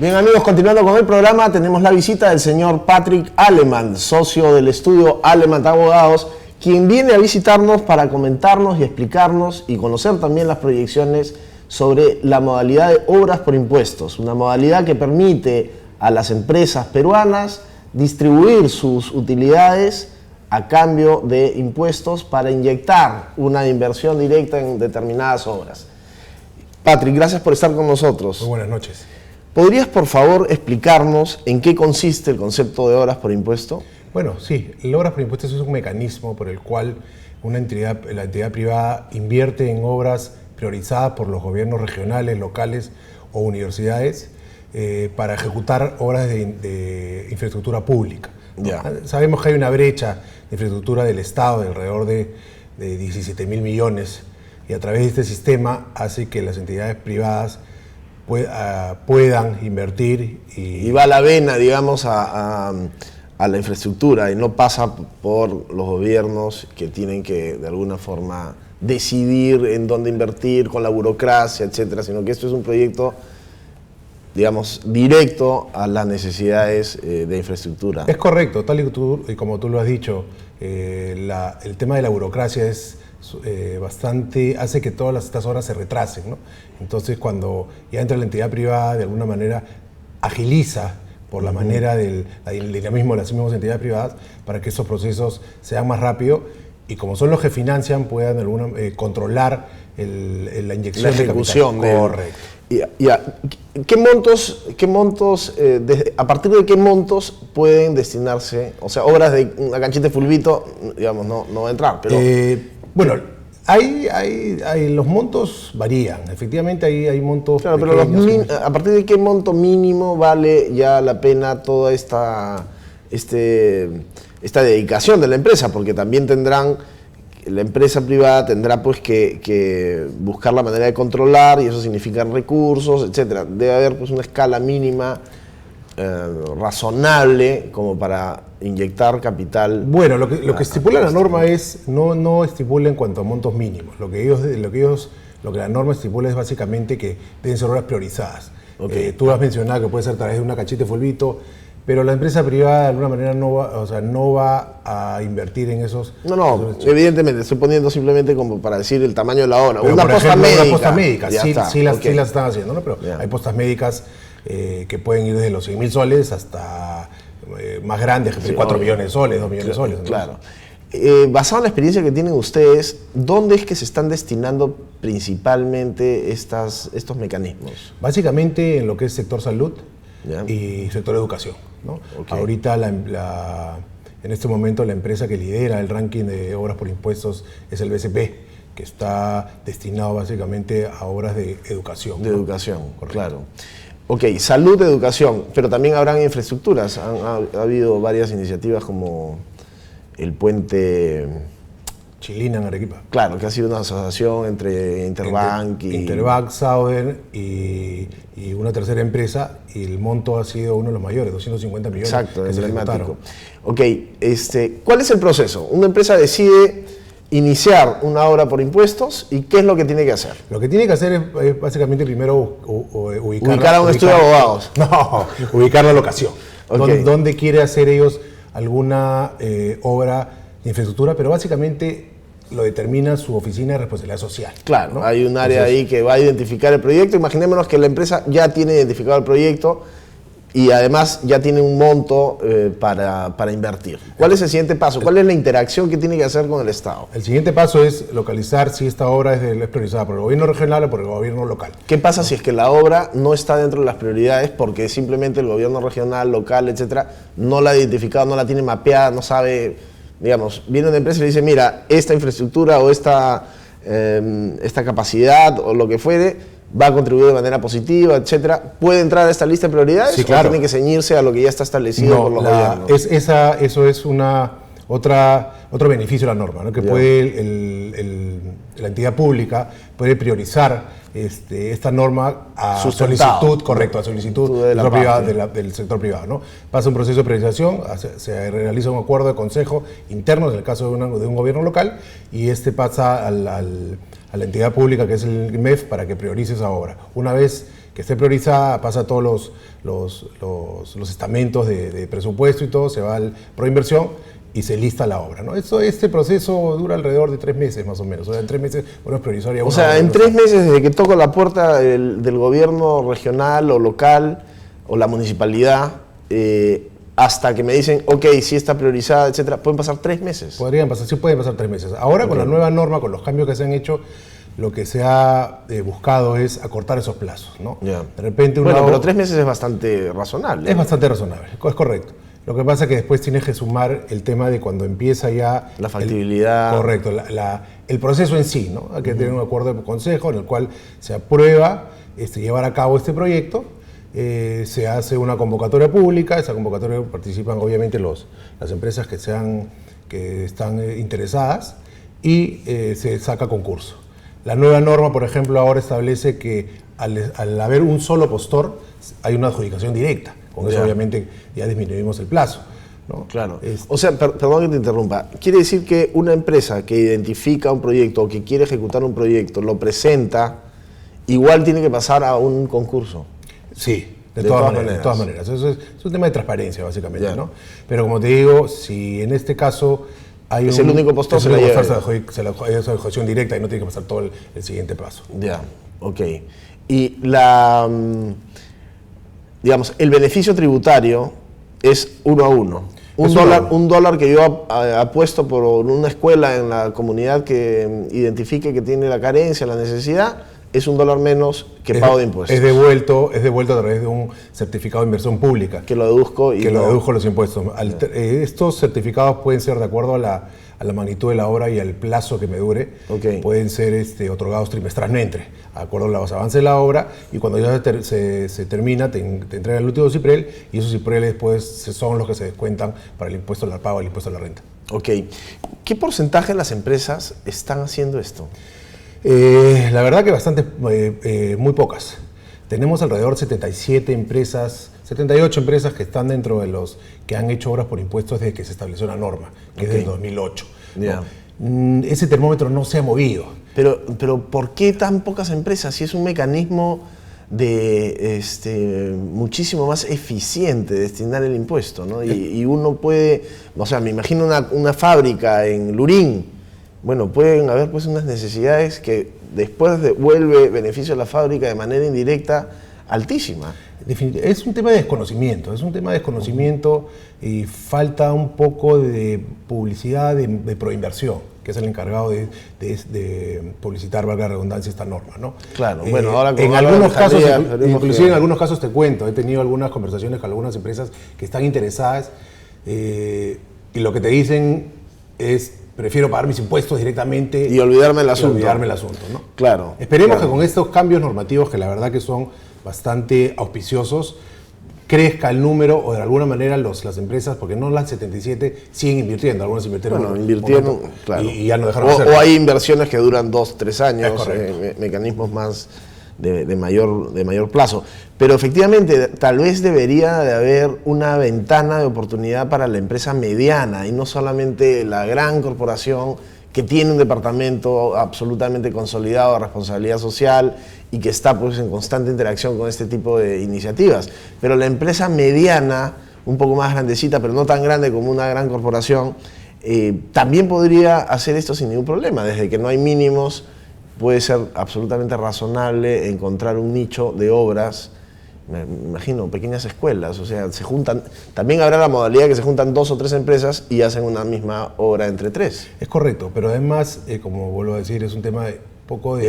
Bien amigos, continuando con el programa, tenemos la visita del señor Patrick Aleman, socio del estudio Aleman Abogados, quien viene a visitarnos para comentarnos y explicarnos y conocer también las proyecciones sobre la modalidad de obras por impuestos, una modalidad que permite a las empresas peruanas distribuir sus utilidades a cambio de impuestos para inyectar una inversión directa en determinadas obras. Patrick, gracias por estar con nosotros. Muy buenas noches. ¿Podrías, por favor, explicarnos en qué consiste el concepto de obras por impuesto? Bueno, sí, el obras por impuestos es un mecanismo por el cual la entidad privada invierte en obras priorizadas por los gobiernos regionales, locales o universidades para ejecutar obras de infraestructura pública. Ya. Sabemos que hay una brecha de infraestructura del Estado de alrededor de 17.000 millones y a través de este sistema hace que las entidades privadas puedan invertir y va la vena, digamos, a la infraestructura y no pasa por los gobiernos que tienen que de alguna forma decidir en dónde invertir con la burocracia, etcétera, sino que esto es un proyecto, digamos, directo a las necesidades de infraestructura. Es correcto, tal y como tú lo has dicho, el tema de la burocracia es hace que todas estas obras se retrasen, ¿no? Entonces, cuando ya entra la entidad privada, de alguna manera agiliza por la manera del dinamismo de las mismas entidades privadas para que esos procesos sean más rápidos y como son los que financian, puedan controlar la inyección la ejecución de capital. Correcto. ¿Qué montos, a partir de qué montos pueden destinarse? O sea, obras de una canchita de fulbito, digamos, no va a entrar, pero... Bueno, los montos varían, efectivamente hay montos claro, pequeños. Pero ¿a partir de qué monto mínimo vale ya la pena toda esta dedicación de la empresa? Porque también la empresa privada tendrá pues que buscar la manera de controlar y eso significa recursos, etcétera. Debe haber pues una escala mínima razonable como para inyectar capital. Bueno, lo que estipula la norma es no estipula en cuanto a montos mínimos. Lo que la norma estipula es básicamente que deben ser obras priorizadas. Okay. Tú has mencionado que puede ser a través de una canchita de fulbito, pero la empresa privada de alguna manera no va a invertir en esos. No, evidentemente, estoy poniendo simplemente como para decir el tamaño de la obra. Pero una posta médica. Una posta médica, sí las están haciendo, ¿no? Pero yeah. Hay postas médicas que pueden ir desde los 100.000 soles hasta más grandes, que 4 millones de soles, 2 millones de soles. ¿No? Claro. Basado en la experiencia que tienen ustedes, ¿dónde es que se están destinando principalmente estos mecanismos? Básicamente en lo que es sector salud Yeah. y sector educación, ¿no? Okay. Ahorita en este momento la empresa que lidera el ranking de obras por impuestos es el BCP, que está destinado básicamente a obras de educación. De educación, claro. Ok, salud, educación, pero también habrán infraestructuras. Ha habido varias iniciativas como el puente Chilina en Arequipa. Claro, que ha sido una asociación entre Interbank Interbank, Southern y una tercera empresa, y el monto ha sido uno de los mayores, 250 millones. Exacto, emblemático. Ok, ¿cuál es el proceso? Una empresa decide iniciar una obra por impuestos y ¿qué es lo que tiene que hacer? Lo que tiene que hacer es básicamente primero ubicar a un estudio de abogados. No, ubicar la locación. Okay. ¿Dónde quiere hacer ellos alguna obra de infraestructura? Pero básicamente lo determina su oficina de responsabilidad social. Claro, ¿no? hay un área ahí que va a identificar el proyecto. Imaginémonos que la empresa ya tiene identificado el proyecto y además ya tiene un monto para invertir. ¿Cuál es el siguiente paso? ¿Cuál es la interacción que tiene que hacer con el Estado? El siguiente paso es localizar si esta obra es priorizada por el gobierno regional o por el gobierno local. ¿Qué pasa si es que la obra no está dentro de las prioridades porque simplemente el gobierno regional, local, etcétera, no la ha identificado, no la tiene mapeada, no sabe, digamos, viene una empresa y le dice, mira, esta infraestructura o esta capacidad o lo que fuere va a contribuir de manera positiva, etcétera? ¿Puede entrar a esta lista de prioridades? Sí, claro. ¿O tiene que ceñirse a lo que ya está establecido por los gobiernos? Eso es otro beneficio de la norma, ¿no? Que puede la entidad pública puede priorizar esta norma a solicitud, correcto, a solicitud del sector privado, ¿no? Pasa un proceso de priorización, se realiza un acuerdo de consejo interno, en el caso de un gobierno local, y pasa a la entidad pública que es el MEF para que priorice esa obra. Una vez que esté priorizada, pasa todos los estamentos de presupuesto y todo, se va al Proinversión y se lista la obra, ¿no? Este proceso dura alrededor de 3 meses más o menos. O sea, en 3 meses uno es priorizar. O sea, en 3 meses desde que toco la puerta del gobierno regional o local o la municipalidad, hasta que me dicen, ok, sí está priorizada, etcétera, pueden pasar 3 meses. Sí pueden pasar 3 meses. Ahora con la nueva norma, con los cambios que se han hecho, lo que se ha buscado es acortar esos plazos, ¿no? Yeah. De repente pero 3 meses es bastante razonable. Es bastante razonable, es correcto. Lo que pasa es que después tienes que sumar el tema de cuando empieza ya... La factibilidad. Correcto, el proceso en sí, ¿no? Hay que tener un acuerdo de consejo en el cual se aprueba llevar a cabo este proyecto, se hace una convocatoria pública, esa convocatoria participan obviamente las empresas que están interesadas y se saca concurso. La nueva norma, por ejemplo, ahora establece que al haber un solo postor hay una adjudicación directa. Con eso obviamente ya disminuimos el plazo, ¿no? Claro. O sea, perdón que te interrumpa. Quiere decir que una empresa que identifica un proyecto o que quiere ejecutar un proyecto, lo presenta, igual tiene que pasar a un concurso. Sí, de todas maneras. Eso es un tema de transparencia, básicamente, ¿no? Pero como te digo, si en este caso hay el único postor, se la hace adjudicación directa y no tiene que pasar todo el siguiente paso. Ya, ok. Y digamos, el beneficio tributario es 1 a 1. Un dólar que yo apuesto por una escuela en la comunidad que identifique que tiene la carencia, la necesidad, es $1 menos que pago de impuestos. Es devuelto a través de un certificado de inversión pública. Que lo deduzco y lo deduzco los impuestos. Estos certificados pueden ser de acuerdo a la magnitud de la obra y al plazo que me dure. Okay. Pueden ser otorgados trimestralmente, de acuerdo a los avances de la obra, y cuando ya se termina, te entregan el último CIPREL, y esos CIPRELes después son los que se descuentan para el impuesto al pago, el impuesto a la renta. Ok. ¿Qué porcentaje de las empresas están haciendo esto? La verdad que bastante, muy pocas. Tenemos alrededor de 78 empresas que están dentro de los que han hecho obras por impuestos desde que se estableció la norma, que es del 2008. Yeah. ¿No? Ese termómetro no se ha movido. Pero ¿por qué tan pocas empresas? Si es un mecanismo muchísimo más eficiente destinar el impuesto, ¿no? Y uno puede, o sea, me imagino una fábrica en Lurín. Bueno, pueden haber pues unas necesidades que después devuelve beneficio a la fábrica de manera indirecta altísima. Es un tema de desconocimiento, y falta un poco de publicidad de Proinversión, que es el encargado de publicitar, valga la redundancia, esta norma, ¿no? Claro, bueno, ahora en algunos casos, inclusive en algunos casos te cuento, he tenido algunas conversaciones con algunas empresas que están interesadas y lo que te dicen es: prefiero pagar mis impuestos directamente y olvidarme del asunto. ¿no? Claro. Esperemos que con estos cambios normativos, que la verdad que son bastante auspiciosos, crezca el número, o de alguna manera las empresas, porque no las 77 siguen invirtiendo, algunas invirtieron, claro. Y ya no dejaron de hacerlo. O hay inversiones que duran 2-3 años, mecanismos más de mayor plazo. Pero efectivamente, tal vez debería de haber una ventana de oportunidad para la empresa mediana y no solamente la gran corporación que tiene un departamento absolutamente consolidado de responsabilidad social y que está pues en constante interacción con este tipo de iniciativas. Pero la empresa mediana, un poco más grandecita, pero no tan grande como una gran corporación, también podría hacer esto sin ningún problema. Desde que no hay mínimos, puede ser absolutamente razonable encontrar un nicho de obras. Me imagino, pequeñas escuelas, o sea, se juntan, también habrá la modalidad que se juntan 2 o 3 empresas y hacen una misma obra entre 3. Es correcto, pero además, como vuelvo a decir, es un tema de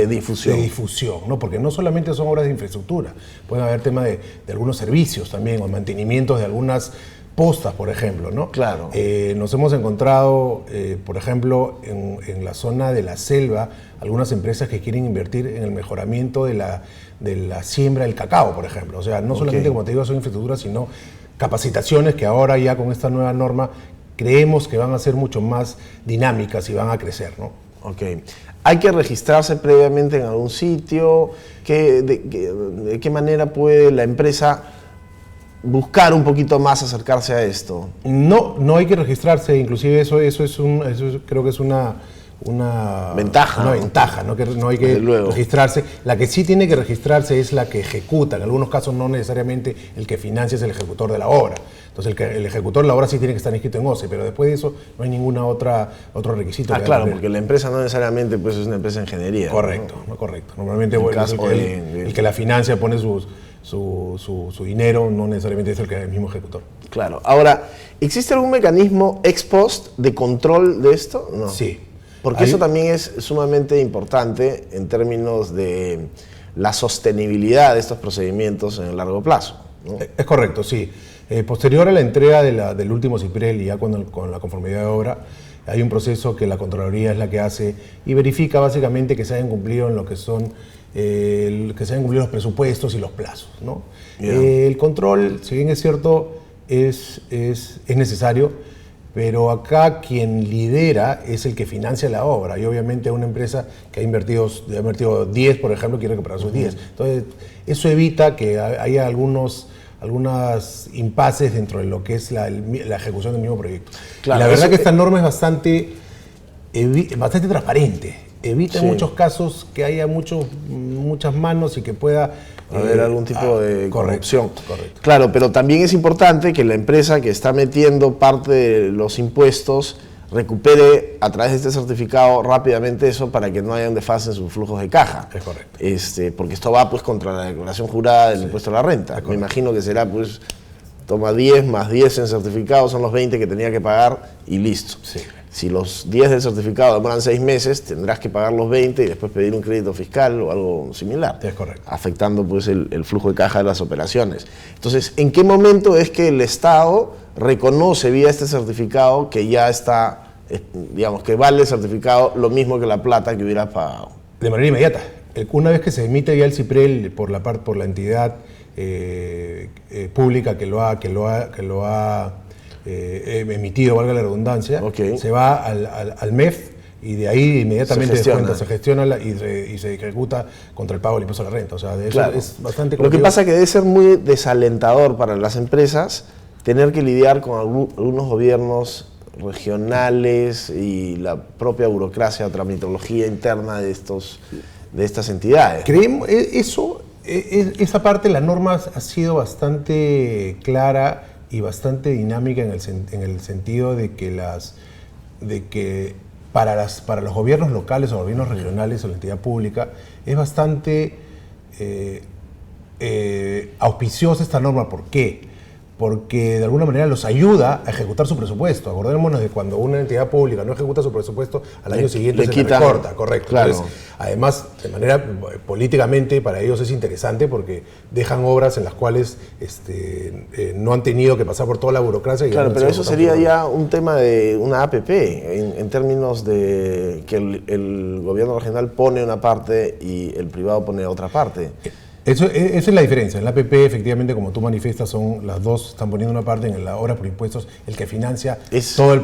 difusión, ¿no? Porque no solamente son obras de infraestructura, pueden haber temas de algunos servicios también, o mantenimientos de algunas postas, por ejemplo, ¿no? Claro. Nos hemos encontrado, por ejemplo, en la zona de la selva, algunas empresas que quieren invertir en el mejoramiento de la siembra del cacao, por ejemplo. O sea, no solamente, como te digo, son infraestructuras, sino capacitaciones que ahora ya con esta nueva norma creemos que van a ser mucho más dinámicas y van a crecer, ¿no? Ok. ¿Hay que registrarse previamente en algún sitio? ¿De qué manera puede la empresa buscar un poquito más acercarse a esto? No hay que registrarse, inclusive eso creo que es una ventaja, ¿no? Que no hay que registrarse. La que sí tiene que registrarse es la que ejecuta. En algunos casos no necesariamente el que financia es el ejecutor de la obra. Entonces el ejecutor de la obra sí tiene que estar inscrito en OCE, pero después de eso no hay ninguna otro requisito. Claro, porque la empresa no necesariamente pues, es una empresa de ingeniería. Correcto, ¿no? Correcto. Normalmente el que la financia pone su dinero, no necesariamente es el mismo ejecutor. Claro. Ahora, ¿existe algún mecanismo ex post de control de esto? No. Sí. Porque eso también es sumamente importante en términos de la sostenibilidad de estos procedimientos en el largo plazo, ¿no? Es correcto, sí. Posterior a la entrega del último CIPREL y ya con la conformidad de obra, hay un proceso que la Contraloría es la que hace y verifica básicamente que se hayan cumplido en lo que son que se hayan cumplido los presupuestos y los plazos, ¿no? El control, si bien es cierto, es necesario, pero acá quien lidera es el que financia la obra y obviamente una empresa que ha invertido 10, por ejemplo, quiere recuperar sus 10. Entonces, eso evita que haya algunos impases dentro de lo que es la ejecución del mismo proyecto. Claro, y la verdad que esta norma es bastante transparente. Evita en muchos casos que haya muchas manos y que pueda haber algún tipo de corrupción. Correcto. Claro, pero también es importante que la empresa que está metiendo parte de los impuestos recupere a través de este certificado rápidamente eso para que no haya un desfase en sus flujos de caja. Es correcto. Porque esto va pues contra la declaración jurada del impuesto a la renta. Me imagino que será pues toma 10 más 10 en certificado, son los 20 que tenía que pagar y listo. Sí. Si los 10 del certificado demoran 6 meses, tendrás que pagar los 20 y después pedir un crédito fiscal o algo similar. Es correcto. Afectando pues el flujo de caja de las operaciones. Entonces, ¿en qué momento es que el Estado reconoce vía este certificado que ya está, digamos, que vale el certificado lo mismo que la plata que hubieras pagado? De manera inmediata. Una vez que se emite ya el CIPREL por la entidad pública que lo ha emitido, valga la redundancia, se va al MEF y de ahí inmediatamente se gestiona y se ejecuta contra el pago del impuesto a la renta. O sea, de eso es bastante complicado. Lo que pasa es que debe ser muy desalentador para las empresas tener que lidiar con algunos gobiernos regionales y la propia burocracia o tramitología interna de estas entidades. Creemos esa parte de la norma ha sido bastante clara y bastante dinámica en el sentido de que para los gobiernos locales o gobiernos regionales o la entidad pública es bastante auspiciosa esta norma. ¿Por qué? Porque de alguna manera los ayuda a ejecutar su presupuesto. Acordémonos de cuando una entidad pública no ejecuta su presupuesto, al año siguiente se le recorta, correcto. Claro. Entonces, además, de manera políticamente para ellos es interesante porque dejan obras en las cuales no han tenido que pasar por toda la burocracia. Y claro, pero eso sería ya un tema de una APP, en términos de que el gobierno regional pone una parte y el privado pone otra parte. Esa es la diferencia. En la APP, efectivamente, como tú manifiestas, las dos están poniendo una parte. En la obra por impuestos, el que financia todo el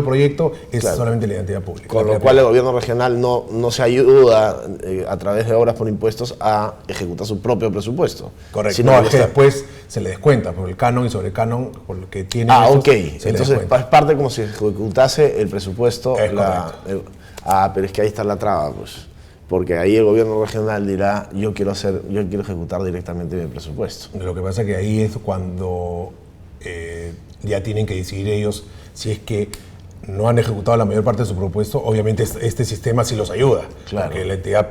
proyecto es solamente la entidad pública. Con lo cual el gobierno regional no se ayuda a través de obras por impuestos a ejecutar su propio presupuesto. Correcto. Sino es que después se le descuenta por el canon y sobre el canon, por lo que tiene. Entonces es parte como si ejecutase el presupuesto. Pero es que ahí está la traba, pues. Porque ahí el gobierno regional dirá, yo quiero ejecutar directamente mi presupuesto. Lo que pasa es que ahí es cuando ya tienen que decidir ellos si es que no han ejecutado la mayor parte de su presupuesto. Obviamente este sistema sí los ayuda, claro. Porque la entidad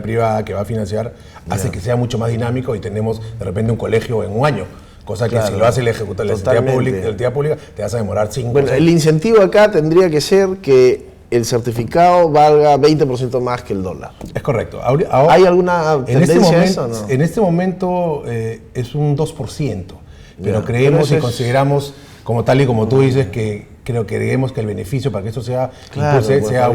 privada que va a financiar hace que sea mucho más dinámico y tenemos de repente un colegio en un año. Cosa que si lo hace la entidad pública, te vas a demorar 5 Bueno, el incentivo acá tendría que ser que el certificado valga 20% más que el dólar. Es correcto. ¿Hay alguna tendencia a eso o no? En este momento es un 2%, pero creemos y consideramos, como tal y como tú dices, que creemos que el beneficio para que esto sea sea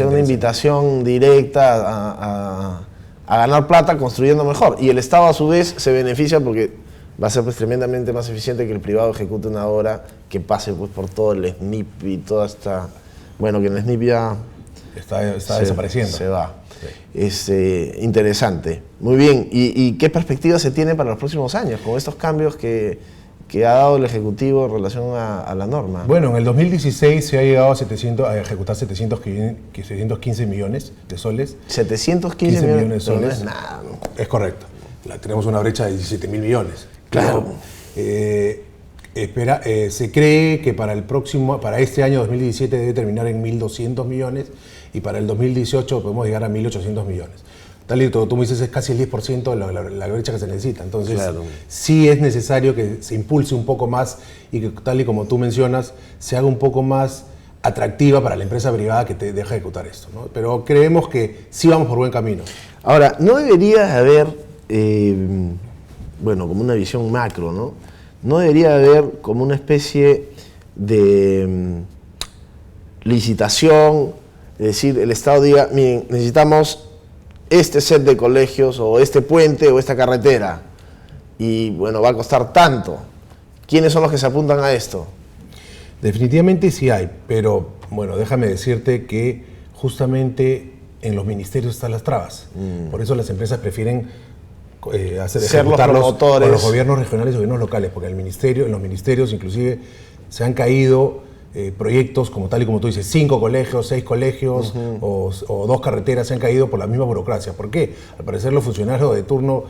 una invitación directa a ganar plata construyendo mejor. Y el Estado a su vez se beneficia porque va a ser pues tremendamente más eficiente que el privado ejecute una obra que pase pues por todo el SNIP y toda esta... Bueno, que el SNIP ya está desapareciendo. Se va. Sí. Interesante. Muy bien. ¿Y qué perspectiva se tiene para los próximos años con estos cambios que que ha dado el Ejecutivo en relación a la norma. Bueno, en el 2016 se ha llegado a ejecutar 715 millones de soles. 715 millones de soles. No es nada, ¿no? Es correcto. Tenemos una brecha de 17 mil millones. Claro. Se cree que para este año 2017 debe terminar en 1.200 millones y para el 2018 podemos llegar a 1.800 millones. Tal y como tú me dices, es casi el 10% de la brecha que se necesita. Entonces, claro, sí es necesario que se impulse un poco más y que, tal y como tú mencionas, se haga un poco más atractiva para la empresa privada que te deja ejecutar esto, ¿no? Pero creemos que sí vamos por buen camino. Ahora, no debería haber, como una visión macro, ¿no? No debería haber como una especie de licitación, es decir, el Estado diga, miren, necesitamos este set de colegios o este puente o esta carretera y bueno, va a costar tanto. ¿Quiénes son los que se apuntan a esto? Definitivamente sí hay, pero bueno, déjame decirte que justamente en los ministerios están las trabas. Por eso las empresas prefieren ser los promotores con los gobiernos regionales y gobiernos locales, porque en los ministerios inclusive se han caído proyectos como tal y como tú dices, 5 colegios, 6 colegios o 2 carreteras se han caído por la misma burocracia. ¿Por qué? Al parecer los funcionarios de turno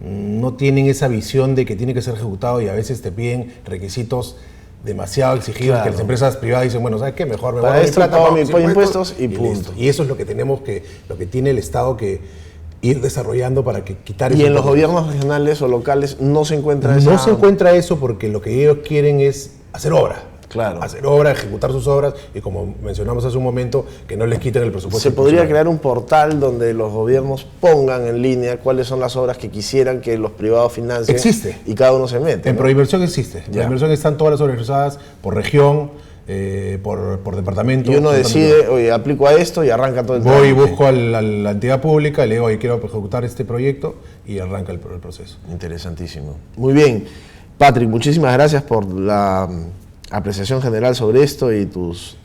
no tienen esa visión de que tiene que ser ejecutado y a veces te piden requisitos demasiado exigidos, claro, que las empresas privadas dicen, bueno, ¿sabes qué? Mejor me voy a dar plata, pago mis impuestos y punto. Y eso es lo que tenemos lo que tiene el Estado que ir desarrollando para quitar eso. Y en los gobiernos regionales o locales no se encuentra eso. No se encuentra eso porque lo que ellos quieren es hacer obra. Claro. Hacer obra, ejecutar sus obras y como mencionamos hace un momento, que no les quiten el presupuesto. Se podría crear un portal donde los gobiernos pongan en línea cuáles son las obras que quisieran que los privados financien. Existe. Y cada uno se mete. En Proinversión existe. En Proinversión están todas las obras realizadas por región, por departamento. Y uno decide, oye, aplico a esto y arranca todo el Voy y busco a la entidad pública, le digo, oye, quiero ejecutar este proyecto y arranca el proceso. Interesantísimo. Muy bien. Patrick, muchísimas gracias por la apreciación general sobre esto y tus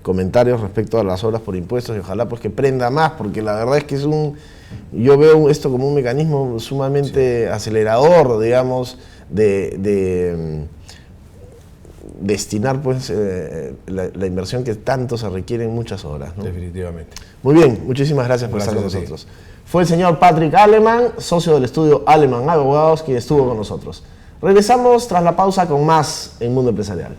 comentarios respecto a las obras por impuestos y ojalá pues que prenda más, porque la verdad es que yo veo esto como un mecanismo sumamente acelerador, digamos, de destinar pues la inversión que tanto se requiere en muchas obras, ¿no? Definitivamente. Muy bien, muchísimas gracias por estar con nosotros. Fue el señor Patrick Aleman, socio del estudio Aleman Abogados, quien estuvo con nosotros. Regresamos tras la pausa con más en Mundo Empresarial.